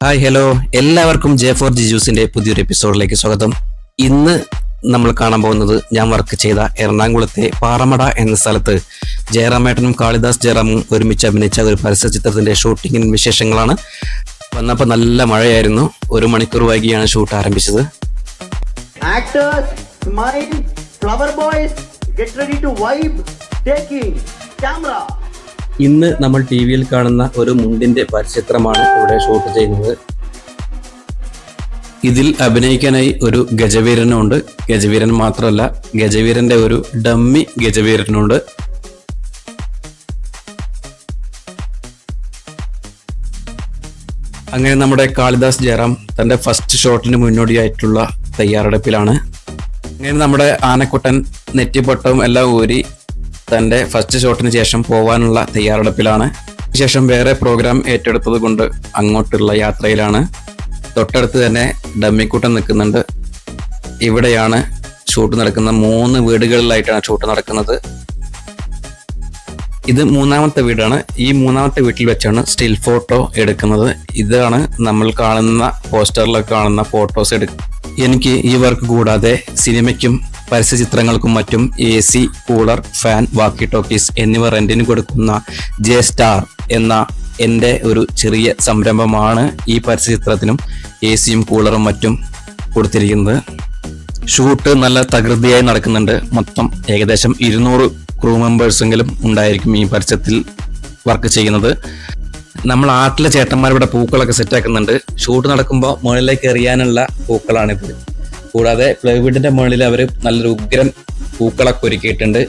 Hi hello, എല്ലാവർക്കും J4G ജ്യൂസിന്റെ പുതിയൊരു എപ്പിസോഡിലേക്ക് സ്വാഗതം. ഇന്ന് നമ്മൾ കാണാൻ പോകുന്നത് ഞാൻ വർക്ക് ചെയ്ത എറണാകുളത്തെ പാറമട എന്ന സ്ഥലത്ത് ജയറാമേട്ടനും കാളിദാസ് ജയറാമും ഒരുമിച്ച് അഭിനയിച്ച ഒരു പരസ്യ ചിത്രത്തിന്റെ ഷൂട്ടിങ്ങിന് വിശേഷങ്ങളാണ്. വന്നപ്പോൾ നല്ല മഴയായിരുന്നു. 1 മണിക്കൂർ വൈകിയാണ് ഷൂട്ട് ആരംഭിച്ചത്. Actors, smile, flower boys, get ready to vibe, taking camera. ഇന്ന് നമ്മൾ ടിവിയിൽ കാണുന്ന ഒരു മുണ്ടിന്റെ പരസ്യചിത്രമാണ് ഇവിടെ ഷൂട്ട് ചെയ്യുന്നത്. ഇതിൽ അഭിനയിക്കാനായി ഒരു ഗജവീരനുണ്ട്. ഗജവീരൻ മാത്രമല്ല, ഗജവീരന്റെ ഒരു ഡമ്മി ഗജവീരനുണ്ട്. അങ്ങനെ നമ്മുടെ കാളിദാസ് ജയറാം തന്റെ ഫസ്റ്റ് ഷോട്ടിന് മുന്നോടിയായിട്ടുള്ള തയ്യാറെടുപ്പിലാണ്. അങ്ങനെ നമ്മുടെ ആനക്കുട്ടൻ നെറ്റിപ്പൊട്ടവും എല്ലാം ഊരി തന്റെ ഫസ്റ്റ് ഷോട്ടിന് ശേഷം പോവാനുള്ള തയ്യാറെടുപ്പിലാണ്. ശേഷം വേറെ പ്രോഗ്രാം ഏറ്റെടുത്തത് കൊണ്ട് അങ്ങോട്ടുള്ള യാത്രയിലാണ്. തൊട്ടടുത്ത് തന്നെ ഡമ്മിക്കുട്ടൻ നിൽക്കുന്നുണ്ട്. ഇവിടെയാണ് ഷൂട്ട് നടക്കുന്ന. 3 വീടുകളിലായിട്ടാണ് ഷൂട്ട് നടക്കുന്നത്. ഇത് 3ാമത്തെ വീടാണ്. ഈ 3ാമത്തെ വീട്ടിൽ വെച്ചാണ് സ്റ്റിൽ ഫോട്ടോ എടുക്കുന്നത്. ഇതാണ് നമ്മൾ കാണുന്ന പോസ്റ്ററിലൊക്കെ കാണുന്ന ഫോട്ടോസ് എടുക്കുന്നത്. എനിക്ക് ഈ വർക്ക് കൂടാതെ സിനിമയ്ക്കും പരസ്യചിത്രങ്ങൾക്കും മറ്റും AC, കൂളർ, ഫാൻ, വാക്കി ടോക്കീസ് എന്നിവ റെന്റിന് കൊടുക്കുന്ന J-Star എന്ന എൻ്റെ ഒരു ചെറിയ സംരംഭമാണ് ഈ പരസ്യചിത്രത്തിനും AC-യും കൂളറും മറ്റും കൊടുത്തിരിക്കുന്നത്. ഷൂട്ട് നല്ല തകൃതിയായി നടക്കുന്നുണ്ട്. മൊത്തം ഏകദേശം 200 ക്രൂ മെമ്പേഴ്സെങ്കിലും ഉണ്ടായിരിക്കും ഈ പരസ്യത്തിൽ വർക്ക് ചെയ്യുന്നത്. നമ്മൾ ആട്ടിലെ ചേട്ടന്മാരിവിടെ പൂക്കളൊക്കെ സെറ്റാക്കുന്നുണ്ട്. ഷൂട്ട് നടക്കുമ്പോൾ മുകളിലേക്ക് എറിയാനുള്ള പൂക്കളാണിത്. കൂടാതെ പ്ലൈവുഡിന്റെ മുകളിൽ അവർ നല്ലൊരു ഉഗ്രൻ പൂക്കളൊക്കെ ഒരുക്കിയിട്ടുണ്ട്.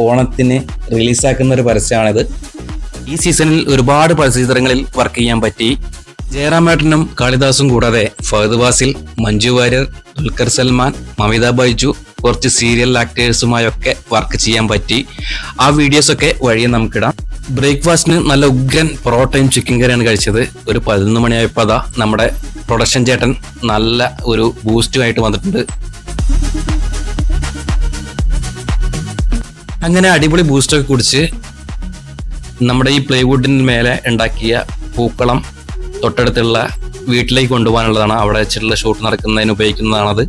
ഓണത്തിന് റിലീസാക്കുന്ന ഒരു പരസ്യമാണിത്. ഈ സീസണിൽ ഒരുപാട് പരസ്യചിത്രങ്ങളിൽ വർക്ക് ചെയ്യാൻ പറ്റി. ജയറാമേട്ടനും കാളിദാസും കൂടാതെ ഫഹദ് ഫാസിൽ, മഞ്ജു വാര്യർ, ദുൽഖർ സൽമാൻ, മമിത ബൈജു, കുറച്ച് സീരിയൽ ആക്ടേഴ്സുമായൊക്കെ വർക്ക് ചെയ്യാൻ പറ്റി. ആ വീഡിയോസൊക്കെ വഴിയെ നമുക്കിടാം. ബ്രേക്ക്ഫാസ്റ്റിന് നല്ല ഉഗ്രൻ പൊറോട്ടയും ചിക്കൻ കറിയാണ് കഴിച്ചത്. ഒരു 11 മണിയായപ്പോൾ അതാ നമ്മുടെ പ്രൊഡക്ഷൻ ചേട്ടൻ നല്ല ഒരു ബൂസ്റ്റുമായിട്ട് വന്നിട്ടുണ്ട്. അങ്ങനെ അടിപൊളി ബൂസ്റ്റൊക്കെ കുടിച്ച് നമ്മുടെ ഈ പ്ലൈവുഡിന് മേലെ ഉണ്ടാക്കിയ പൂക്കളം തൊട്ടടുത്തുള്ള വീട്ടിലേക്ക് കൊണ്ടുപോകാനുള്ളതാണ്. അവിടെ വെച്ചിട്ടുള്ള ഷൂട്ട് നടക്കുന്നതിന് ഉപയോഗിക്കുന്നതാണത്.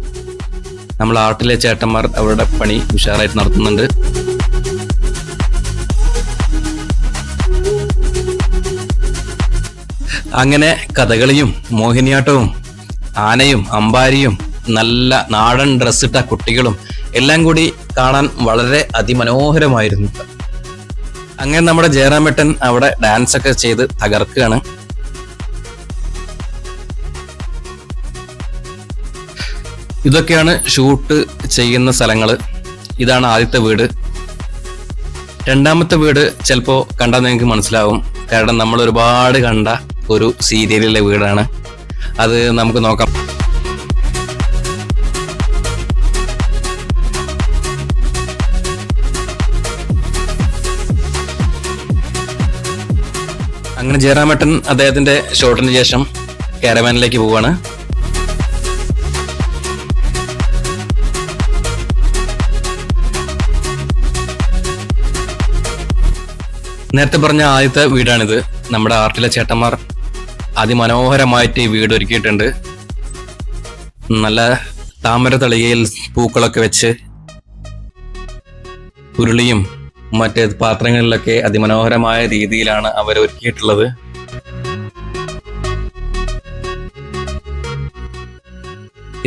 നമ്മൾ ആർട്ടിലെ ചേട്ടന്മാർ അവരുടെ പണി ഉഷാറായിട്ട് നടത്തുന്നുണ്ട്. അങ്ങനെ കഥകളിയും മോഹിനിയാട്ടവും ആനയും അമ്പാരിയും നല്ല നാടൻ ഡ്രസ്സിട്ട കുട്ടികളും എല്ലാം കൂടി കാണാൻ വളരെ അതിമനോഹരമായിരുന്നു. അങ്ങനെ നമ്മുടെ ജയറാമേട്ടൻ അവിടെ ഡാൻസ് ഒക്കെ ചെയ്ത് തകർക്കുകയാണ്. ഇതൊക്കെയാണ് ഷൂട്ട് ചെയ്യുന്ന സ്ഥലങ്ങള്. ഇതാണ് ആദ്യത്തെ വീട്. 2ാമത്തെ വീട് ചിലപ്പോൾ കണ്ടാൽ നിങ്ങൾക്ക് മനസ്സിലാവും. കാരണം നമ്മൾ ഒരുപാട് കണ്ട ഒരു സീരിയലിലെ വീടാണ്. അത് നമുക്ക് നോക്കാം. അങ്ങനെ ജയറാമേട്ടൻ അദ്ദേഹത്തിന്റെ ഷോട്ടിന് ശേഷം കാരവാനിലേക്ക് പോവാണ്. നേരത്തെ പറഞ്ഞ ആദ്യത്തെ വീടാണിത്. നമ്മുടെ ആർട്ടിലെ ചേട്ടന്മാർ അതിമനോഹരമായിട്ട് ഈ വീട് ഒരുക്കിയിട്ടുണ്ട്. നല്ല താമര തളികയിൽ പൂക്കളൊക്കെ വെച്ച് ഉരുളിയും മറ്റ് പാത്രങ്ങളിലൊക്കെ അതിമനോഹരമായ രീതിയിലാണ് അവർ ഒരുക്കിയിട്ടുള്ളത്.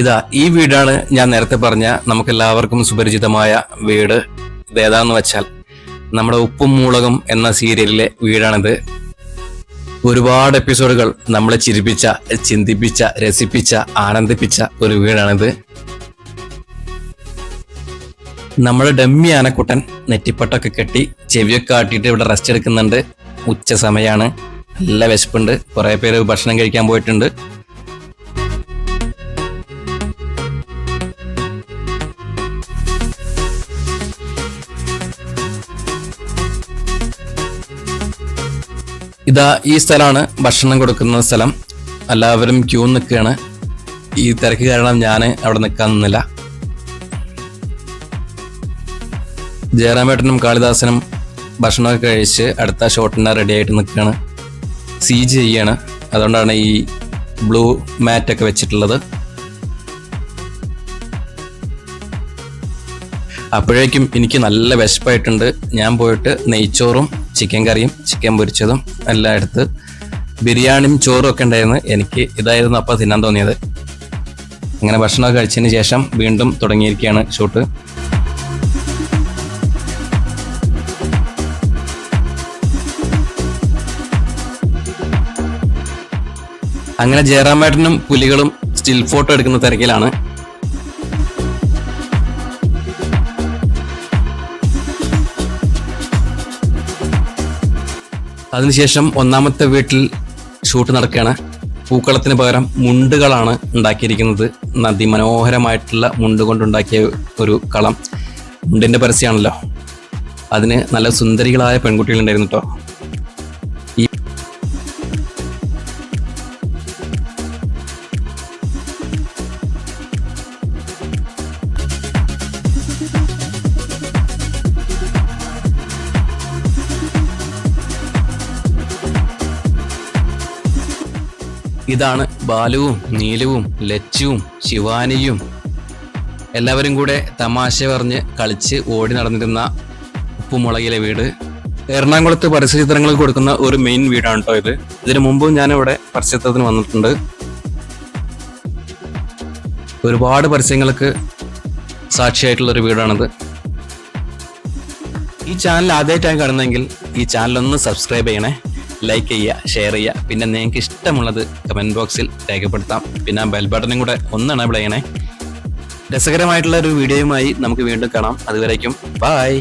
ഇതാ ഈ വീടാണ് ഞാൻ നേരത്തെ പറഞ്ഞ നമുക്കെല്ലാവർക്കും സുപരിചിതമായ വീട്. ഇത് ഏതാന്ന് വെച്ചാൽ നമ്മുടെ ഉപ്പും മുളകും എന്ന സീരിയലിലെ വീടാണിത്. ഒരുപാട് എപ്പിസോഡുകൾ നമ്മളെ ചിരിപ്പിച്ച, ചിന്തിപ്പിച്ച, രസിപ്പിച്ച, ആനന്ദിപ്പിച്ച ഒരു വീടാണിത്. നമ്മുടെ ഡമ്മി ആനക്കുട്ടൻ നെറ്റിപ്പട്ടൊക്കെ കെട്ടി ചെവിയൊക്കെ ആട്ടിയിട്ട് ഇവിടെ റെസ്റ്റ് എടുക്കുന്നുണ്ട്. ഉച്ച സമയമാണ്. നല്ല വിശപ്പുണ്ട്. കുറെ പേര് ഭക്ഷണം കഴിക്കാൻ പോയിട്ടുണ്ട്. ഇതാ ഈ സ്ഥലമാണ് ഭക്ഷണം കൊടുക്കുന്ന സ്ഥലം. എല്ലാവരും ക്യൂ നിൽക്കുകയാണ്. ഈ തിരക്ക് കാരണം ഞാൻ അവിടെ നിൽക്കാൻ നിന്നില്ല. ജയറാമേട്ടനും കാളിദാസനും ഭക്ഷണമൊക്കെ കഴിച്ച് അടുത്ത ഷോട്ടിന് റെഡി ആയിട്ട് നിൽക്കുകയാണ്. CG ചെയ്യാണ്. അതുകൊണ്ടാണ് ഈ ബ്ലൂ മാറ്റൊക്കെ വെച്ചിട്ടുള്ളത്. അപ്പോഴേക്കും എനിക്ക് നല്ല വിശപ്പായിട്ടുണ്ട്. ഞാൻ പോയിട്ട് നെയ്ച്ചോറും ചിക്കൻ കറിയും ചിക്കൻ പൊരിച്ചതും എല്ലാം എടുത്ത് ബിരിയാണിയും ചോറും ഒക്കെ ഉണ്ടായിരുന്നു. എനിക്ക് ഇതായിരുന്നു അപ്പോൾ തിന്നാൻ തോന്നിയത്. അങ്ങനെ ഭക്ഷണമൊക്കെ കഴിച്ചതിന് ശേഷം വീണ്ടും തുടങ്ങിയിരിക്കുകയാണ് ഷൂട്ട്. അങ്ങനെ ജയറാമേട്ടനും പുലികളും സ്റ്റിൽ ഫോട്ടോ എടുക്കുന്ന തിരക്കിലാണ്. അതിനുശേഷം ഒന്നാമത്തെ വീട്ടിൽ ഷൂട്ട് നടക്കുകയാണ്. പൂക്കളത്തിന് പകരം മുണ്ടുകളാണ് ഉണ്ടാക്കിയിരിക്കുന്നത്. അതിമനോഹരമായിട്ടുള്ള മുണ്ട് കൊണ്ടുണ്ടാക്കിയ ഒരു കളം. മുണ്ടിൻ്റെ പരസ്യമാണല്ലോ. അതിന് നല്ല സുന്ദരികളായ പെൺകുട്ടികളുണ്ടായിരുന്നു കേട്ടോ. ഇതാണ് ബാലുവും നീലുവും ലച്ചുവും ശിവാനിയും എല്ലാവരും കൂടെ തമാശ പറഞ്ഞ് കളിച്ച് ഓടി നടന്നിരുന്ന ഉപ്പുമുളകിലെ വീട്. എറണാകുളത്ത് പരസ്യചിത്രങ്ങൾ കൊടുക്കുന്ന ഒരു മെയിൻ വീടാണ് കേട്ടോ ഇത്. ഇതിനു മുമ്പും ഞാനിവിടെ പരസ്യചിത്രത്തിന് വന്നിട്ടുണ്ട്. ഒരുപാട് പരസ്യങ്ങൾക്ക് സാക്ഷിയായിട്ടുള്ളൊരു വീടാണിത്. ഈ ചാനൽ ആദ്യമായിട്ടാണ് കാണുന്നതെങ്കിൽ ഈ ചാനലൊന്ന് സബ്സ്ക്രൈബ് ചെയ്യണേ, ലൈക്ക് ചെയ്യുക, ഷെയർ ചെയ്യുക. പിന്നെ നിങ്ങൾക്ക് ഇഷ്ടമുള്ളത് കമൻറ്റ് ബോക്സിൽ രേഖപ്പെടുത്താം. പിന്നെ ബെൽ ബട്ടണും കൂടെ ഒന്ന് എനേബിൾ ചെയ്യണേ. രസകരമായിട്ടുള്ള ഒരു വീഡിയോയുമായി നമുക്ക് വീണ്ടും കാണാം. അതുവരേക്കും ബൈ.